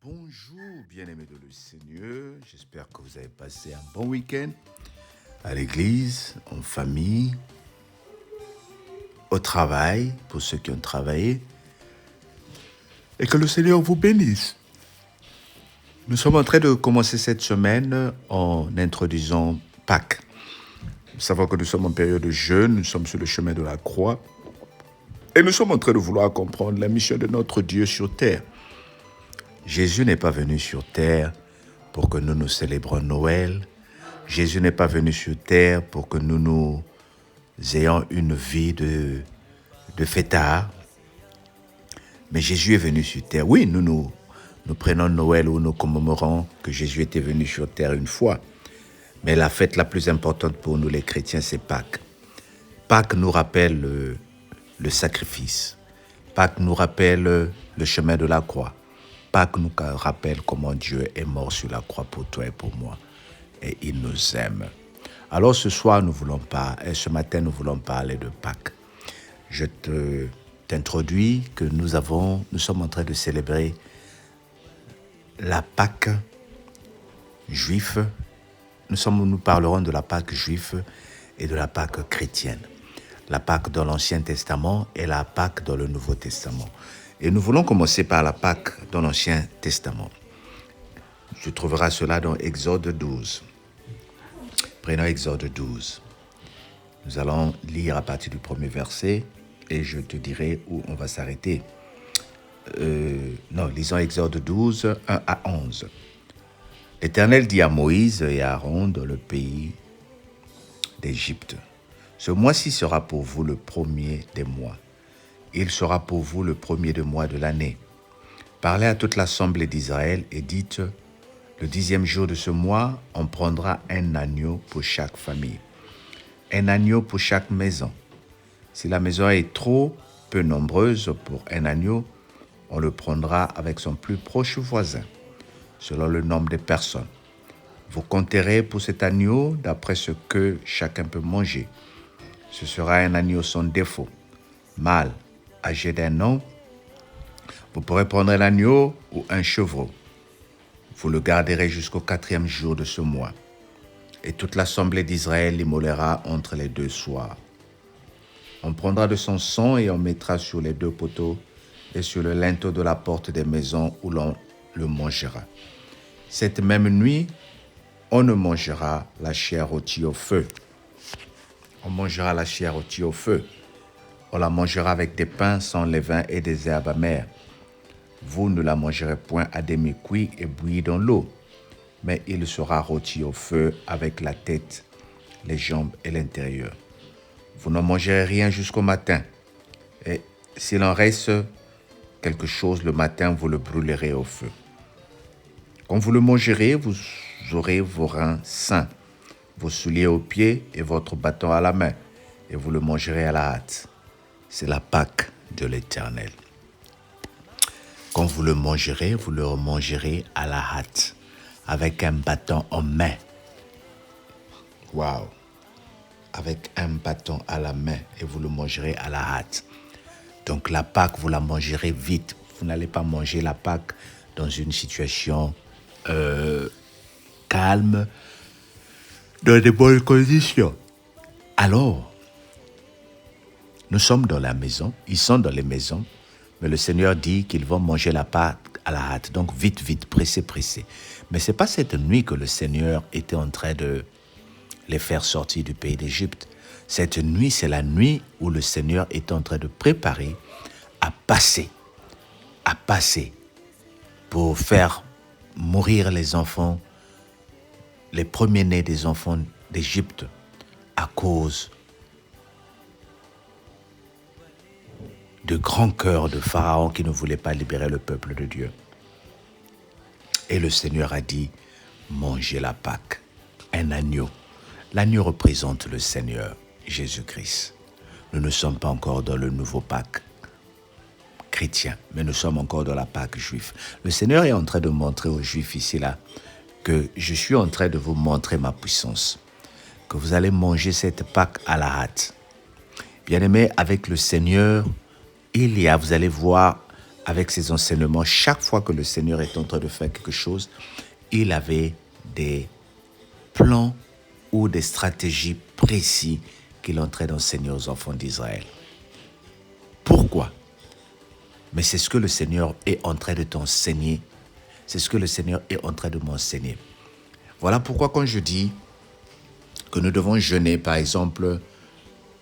Bonjour, bien-aimés de le Seigneur. J'espère que vous avez passé un bon week-end à l'église, en famille, au travail, pour ceux qui ont travaillé, et que le Seigneur vous bénisse. Nous sommes en train de commencer cette semaine en introduisant Pâques. Nous savons que nous sommes en période de jeûne, nous sommes sur le chemin de la croix, et nous sommes en train de vouloir comprendre la mission de notre Dieu sur terre. Jésus n'est pas venu sur terre pour que nous célébrions Noël. Jésus n'est pas venu sur terre pour que nous ayons une vie de fêtard. Mais Jésus est venu sur terre. Oui, nous prenons Noël où nous commémorons que Jésus était venu sur terre une fois. Mais la fête la plus importante pour nous les chrétiens, c'est Pâques. Pâques nous rappelle le sacrifice. Pâques nous rappelle le chemin de la croix. Pâques nous rappelle comment Dieu est mort sur la croix pour toi et pour moi. Et il nous aime. Alors ce matin, nous voulons parler de Pâques. Je t'introduis que nous sommes en train de célébrer la Pâques juive. Nous parlerons de la Pâques juive et de la Pâques chrétienne. La Pâques dans l'Ancien Testament et la Pâques dans le Nouveau Testament. Et nous voulons commencer par la Pâques dans l'Ancien Testament. Tu trouveras cela dans Exode 12. Prenons Exode 12. Nous allons lire à partir du premier verset et je te dirai où on va s'arrêter. Lisons Exode 12, 1 à 11. L'Éternel dit à Moïse et à Aaron dans le pays d'Égypte, « Ce mois-ci sera pour vous le premier des mois. Il sera pour vous le premier de mois de l'année. Parlez à toute l'assemblée d'Israël et dites, le 10e jour de ce mois, on prendra un agneau pour chaque famille, un agneau pour chaque maison. Si la maison est trop peu nombreuse pour un agneau, on le prendra avec son plus proche voisin, selon le nombre de personnes. Vous compterez pour cet agneau d'après ce que chacun peut manger. Ce sera un agneau sans défaut, mâle, âgé d'un an. Vous pourrez prendre un agneau ou un chevreau. Vous le garderez jusqu'au 4e jour de ce mois. Et toute l'assemblée d'Israël l'immolera entre les 2 soirs. On prendra de son sang et on mettra sur les 2 poteaux et sur le linteau de la porte des maisons où l'on le mangera. Cette même nuit, on ne mangera la chair rôtie au feu. On mangera la chair rôtie au feu. On la mangera avec des pains sans levain et des herbes amères. Vous ne la mangerez point à demi-cuit et bouillie dans l'eau, mais il sera rôti au feu avec la tête, les jambes et l'intérieur. Vous ne mangerez rien jusqu'au matin, et s'il en reste quelque chose le matin, vous le brûlerez au feu. Quand vous le mangerez, vous aurez vos reins sains, vos souliers aux pieds et votre bâton à la main, et vous le mangerez à la hâte. C'est la Pâque de l'Éternel. Quand vous le mangerez à la hâte, avec un bâton en main. Waouh! Avec un bâton à la main, et vous le mangerez à la hâte. Donc la Pâque, vous la mangerez vite. Vous n'allez pas manger la Pâque dans une situation calme, dans de bonnes conditions. Alors, nous sommes dans la maison, ils sont dans les maisons, mais le Seigneur dit qu'ils vont manger la Pâque à la hâte. Donc vite, pressé. Mais ce n'est pas cette nuit que le Seigneur était en train de les faire sortir du pays d'Égypte. Cette nuit, c'est la nuit où le Seigneur est en train de préparer à passer pour faire mourir les enfants, les premiers-nés des enfants d'Égypte à cause de grands cœurs de Pharaon qui ne voulait pas libérer le peuple de Dieu. Et le Seigneur a dit, mangez la Pâque, un agneau. L'agneau représente le Seigneur, Jésus-Christ. Nous ne sommes pas encore dans le nouveau Pâques chrétien, mais nous sommes encore dans la Pâque juive. Le Seigneur est en train de montrer aux Juifs ici, là, que je suis en train de vous montrer ma puissance, que vous allez manger cette Pâque à la hâte. Bien-aimés, avec le Seigneur, vous allez voir avec ses enseignements, chaque fois que le Seigneur est en train de faire quelque chose, il avait des plans ou des stratégies précises qu'il est en train d'enseigner aux enfants d'Israël. Pourquoi? Mais c'est ce que le Seigneur est en train de t'enseigner. C'est ce que le Seigneur est en train de m'enseigner. Voilà pourquoi quand je dis que nous devons jeûner, par exemple,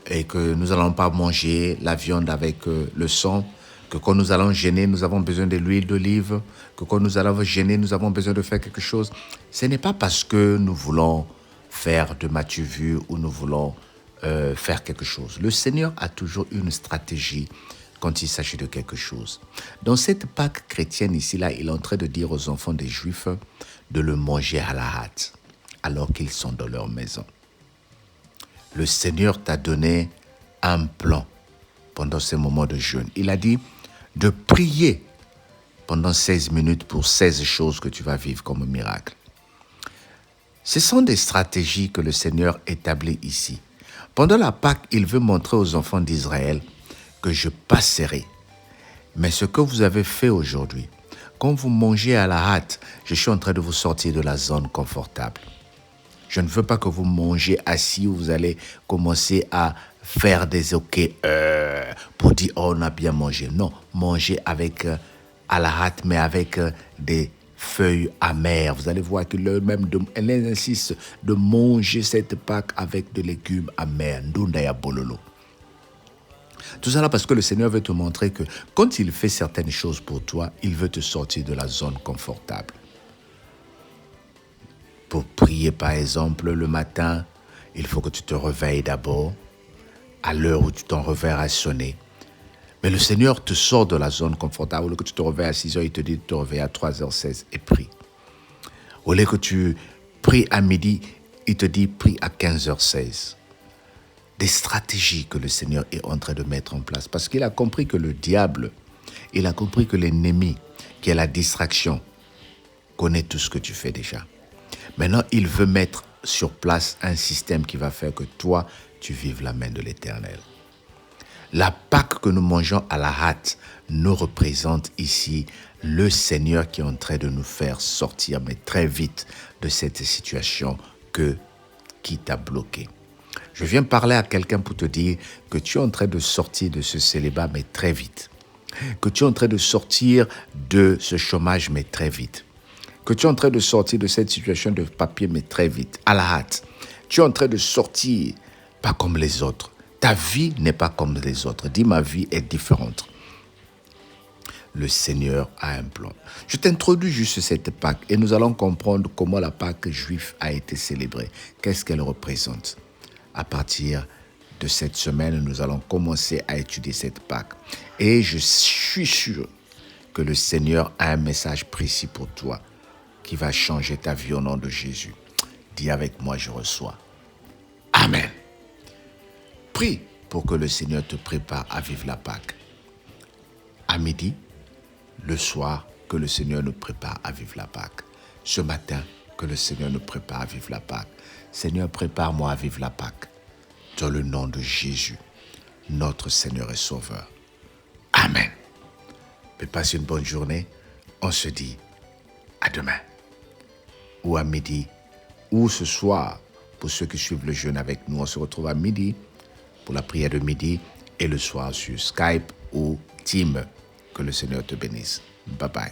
et que nous n'allons pas manger la viande avec le sang, que quand nous allons jeûner, nous avons besoin de l'huile d'olive, que quand nous allons jeûner, nous avons besoin de faire quelque chose. Ce n'est pas parce que nous voulons faire de Mathieu vu ou nous voulons faire quelque chose. Le Seigneur a toujours une stratégie quand il s'agit de quelque chose. Dans cette Pâque chrétienne ici, là, il est en train de dire aux enfants des Juifs de le manger à la hâte, alors qu'ils sont dans leur maison. Le Seigneur t'a donné un plan pendant ces moments de jeûne. Il a dit de prier pendant 16 minutes pour 16 choses que tu vas vivre comme un miracle. Ce sont des stratégies que le Seigneur établit ici. Pendant la Pâque, il veut montrer aux enfants d'Israël que je passerai. Mais ce que vous avez fait aujourd'hui, quand vous mangez à la hâte, je suis en train de vous sortir de la zone confortable. Je ne veux pas que vous mangez assis où vous allez commencer à faire des OK pour dire oh, on a bien mangé. Non, mangez avec à la hâte, mais avec des feuilles amères. Vous allez voir elle insiste de manger cette Pâque avec des légumes amers. Ndunda bololo. Tout ça là parce que le Seigneur veut te montrer que quand il fait certaines choses pour toi, il veut te sortir de la zone confortable. Pour prier, par exemple, le matin, il faut que tu te réveilles d'abord, à l'heure où ton réveil a sonné. Mais le Seigneur te sort de la zone confortable. Au lieu que tu te réveilles à 6h, il te dit de te réveiller à 3h16 et prie. Au lieu que tu pries à midi, il te dit prie à 15h16. Des stratégies que le Seigneur est en train de mettre en place. Parce qu'il a compris que le diable, il a compris que l'ennemi, qui est la distraction, connaît tout ce que tu fais déjà. Maintenant, il veut mettre sur place un système qui va faire que toi, tu vives la main de l'Éternel. La Pâque que nous mangeons à la hâte nous représente ici le Seigneur qui est en train de nous faire sortir, mais très vite, de cette situation qui t'a bloqué. Je viens parler à quelqu'un pour te dire que tu es en train de sortir de ce célibat, mais très vite. Que tu es en train de sortir de ce chômage, mais très vite. Que tu es en train de sortir de cette situation de papier, mais très vite, à la hâte. Tu es en train de sortir, pas comme les autres. Ta vie n'est pas comme les autres. Dis, ma vie est différente. Le Seigneur a un plan. Je t'introduis juste cette Pâque et nous allons comprendre comment la Pâque juive a été célébrée. Qu'est-ce qu'elle représente? À partir de cette semaine, nous allons commencer à étudier cette Pâque. Et je suis sûr que le Seigneur a un message précis pour toi qui va changer ta vie au nom de Jésus. Dis avec moi, je reçois. Amen. Prie pour que le Seigneur te prépare à vivre la Pâque. À midi, le soir, que le Seigneur nous prépare à vivre la Pâque. Ce matin, que le Seigneur nous prépare à vivre la Pâque. Seigneur, prépare-moi à vivre la Pâque. Dans le nom de Jésus, notre Seigneur et Sauveur. Amen. Mais passe une bonne journée. On se dit à demain. Ou à midi, ou ce soir, pour ceux qui suivent le jeûne avec nous. On se retrouve à midi pour la prière de midi et le soir sur Skype ou Team. Que le Seigneur te bénisse. Bye bye.